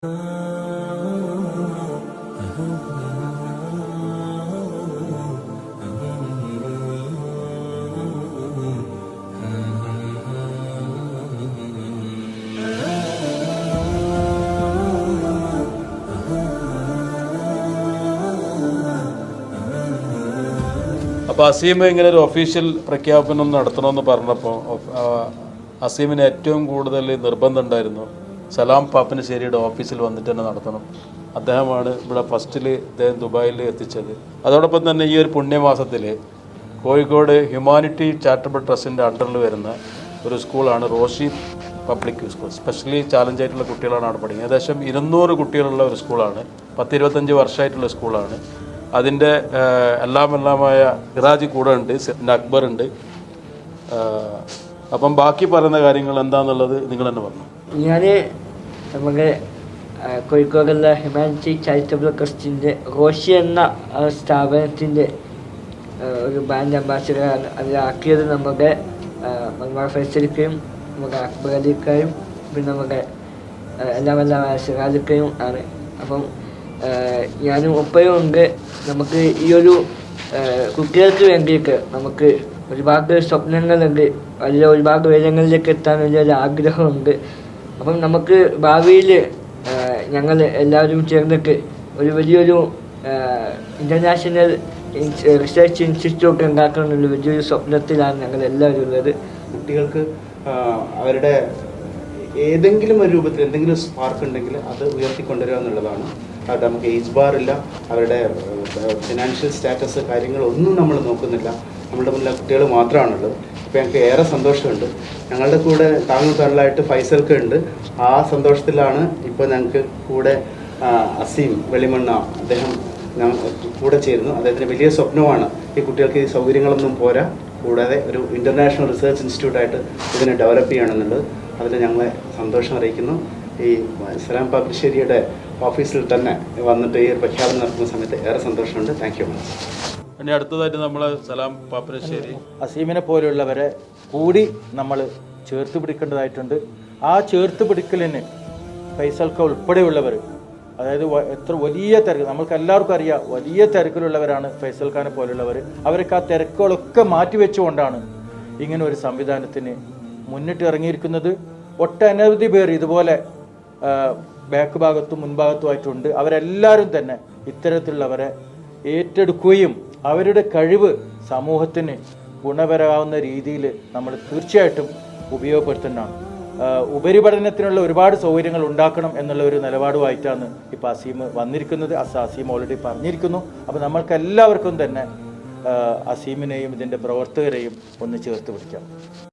അപ്പോൾ അസീം ഇങ്ങനെ ഒരു ഒഫീഷ്യൽ പ്രഖ്യാപനം നടത്തണമെന്ന് പറഞ്ഞപ്പോൾ അസീമിന് ഏറ്റവും കൂടുതൽ നിർബന്ധം ഉണ്ടായിരുന്നു സലാം പാപ്പനശ്ശേരിയുടെ ഓഫീസിൽ വന്നിട്ട് തന്നെ നടത്തണം. അദ്ദേഹമാണ് ഇവിടെ ഫസ്റ്റിൽ അദ്ദേഹം ദുബായിൽ എത്തിച്ചത്. അതോടൊപ്പം തന്നെ ഈ ഒരു പുണ്യമാസത്തിൽ കോഴിക്കോട് ഹ്യൂമാനിറ്റി ചാരിറ്റബിൾ ട്രസ്റ്റിൻ്റെ അണ്ടറിൽ വരുന്ന ഒരു സ്കൂളാണ് Roshi public school. Specially challenge ആയിട്ടുള്ള കുട്ടികളാണ് അവിടെ പഠിക്കുന്നത്. ഏകദേശം 200 കുട്ടികളുള്ള ഒരു സ്കൂളാണ്. 10-25 വർഷമായിട്ടുള്ള സ്കൂളാണ്. അതിൻ്റെ എല്ലാമായ ഇറാജ് കൂടെ ഉണ്ട്, അക്ബർ ഉണ്ട്. അപ്പം ബാക്കി പറയുന്ന കാര്യങ്ങൾ എന്താണെന്നുള്ളത് നിങ്ങൾ തന്നെ പറഞ്ഞു. ഞാൻ നമ്മുടെ കോഴിക്കോടുള്ള ഹ്യൂമാനിറ്റി ചാരിറ്റബിൾ ട്രസ്റ്റിൻ്റെ റോഷി എന്ന സ്ഥാപനത്തിൻ്റെ ഒരു ബ്രാൻഡ് അംബാസിഡറാണ്. അതിലാക്കിയത് നമ്മുടെ മൻവാർ ഫൈസലിക്കയും നമ്മുടെ അക്ബർ അലിക്കായും പിന്നെ നമ്മുടെ എല്ലാമായ സിറാജിക്കയും ആണ്. അപ്പം ഞാനും ഒപ്പയും ഉണ്ട്. നമുക്ക് ഈ ഒരു കുട്ടികൾക്ക് വേണ്ടിയിട്ട് നമുക്ക് ഒരുപാട് സ്വപ്നങ്ങളുണ്ട്, വലിയ ഒരുപാട് ഉയരങ്ങളിലേക്ക് എത്താൻ വലിയൊരു ആഗ്രഹമുണ്ട്. അപ്പം നമുക്ക് ഭാവിയിൽ ഞങ്ങൾ എല്ലാവരും ചേർന്നിട്ട് ഒരു വലിയൊരു ഇൻ്റർനാഷണൽ റിസർച്ച് ഇൻസ്റ്റിറ്റ്യൂട്ട് ഉണ്ടാക്കാനുള്ള വലിയൊരു സ്വപ്നത്തിലാണ് ഞങ്ങൾ എല്ലാവരും ഉള്ളത്. കുട്ടികൾക്ക് അവരുടെ ഏതെങ്കിലും ഒരു രൂപത്തിൽ എന്തെങ്കിലും സ്പാർക്ക് ഉണ്ടെങ്കിൽ അത് ഉയർത്തിക്കൊണ്ടുവരിക എന്നുള്ളതാണ്. അവിടെ നമുക്ക് ഏജ് ബാർ ഇല്ല, അവരുടെ ഫിനാൻഷ്യൽ സ്റ്റാറ്റസ് കാര്യങ്ങളൊന്നും നമ്മൾ നോക്കുന്നില്ല. നമ്മുടെ മുന്നിലെ കുട്ടികൾ മാത്രമാണുള്ളത്. ഇപ്പോൾ ഞങ്ങൾക്ക് ഏറെ സന്തോഷമുണ്ട്. ഞങ്ങളുടെ കൂടെ താങ്ങായിട്ട് ഫൈസൽക്ക് ഉണ്ട്. ആ സന്തോഷത്തിലാണ് ഇപ്പോൾ ഞങ്ങൾക്ക് കൂടെ അസീം വെളിമണ്ണ അദ്ദേഹം കൂടെ ചേരുന്നു. അദ്ദേഹത്തിന് വലിയ സ്വപ്നമാണ് ഈ കുട്ടികൾക്ക് ഈ സൗകര്യങ്ങളൊന്നും പോരാ, കൂടാതെ ഒരു ഇൻ്റർനാഷണൽ റിസർച്ച് ഇൻസ്റ്റിറ്റ്യൂട്ടായിട്ട് ഇതിനെ ഡെവലപ്പ് ചെയ്യണമെന്നുള്ളത്. അതിൽ ഞങ്ങളെ സന്തോഷം അറിയിക്കുന്നു. ഈ സലാം പാപ്പനശ്ശേരിയുടെ ഓഫീസിൽ തന്നെ വന്നിട്ട് ഈ ഒരു പ്രഖ്യാപനം നടത്തുന്ന സമയത്ത് ഏറെ സന്തോഷമുണ്ട്. Thank you. ഇനി അടുത്തതായിട്ട് നമ്മൾ സലാം പാപ്പനശ്ശേരി അസീമിനെ പോലെയുള്ളവരെ കൂടി നമ്മൾ ചേർത്ത് പിടിക്കേണ്ടതായിട്ടുണ്ട്. ആ ചേർത്ത് പിടിക്കലിന് ഫൈസൽക്ക ഉൾപ്പെടെയുള്ളവർ, അതായത് എത്ര വലിയ തിരക്ക്, നമ്മൾക്ക് എല്ലാവർക്കും അറിയാം, വലിയ തിരക്കിലുള്ളവരാണ് ഫൈസൽ ഖാനെ പോലുള്ളവർ. അവർക്ക് ആ തിരക്കുകളൊക്കെ മാറ്റിവെച്ചുകൊണ്ടാണ് ഇങ്ങനെ ഒരു സംവിധാനത്തിന് മുന്നിട്ട് ഇറങ്ങിയിരിക്കുന്നത്. ഒട്ടനവധി പേർ ഇതുപോലെ ബാക്ക് ഭാഗത്തും മുൻഭാഗത്തുമായിട്ടുണ്ട്. അവരെല്ലാവരും തന്നെ ഇത്തരത്തിലുള്ളവരെ ഏറ്റെടുക്കുകയും അവരുടെ കഴിവ് സമൂഹത്തിന് ഗുണപരമാവുന്ന രീതിയിൽ നമ്മൾ തീർച്ചയായിട്ടും ഉപയോഗപ്പെടുത്തേണ്ടതാണ്. ഉപരിപഠനത്തിനുള്ള ഒരുപാട് സൗകര്യങ്ങൾ ഉണ്ടാക്കണം എന്നുള്ള ഒരു നിലപാടുമായിട്ടാണ് ഇപ്പോൾ അസീം വന്നിരിക്കുന്നത്. അസീം ഓൾറെഡി പറഞ്ഞിരിക്കുന്നു. അപ്പോൾ നമ്മൾക്ക് എല്ലാവർക്കും തന്നെ അസീമിനെയും ഇതിൻ്റെ പ്രവർത്തകരെയും ഒന്ന് ചേർത്ത് പിടിക്കാം.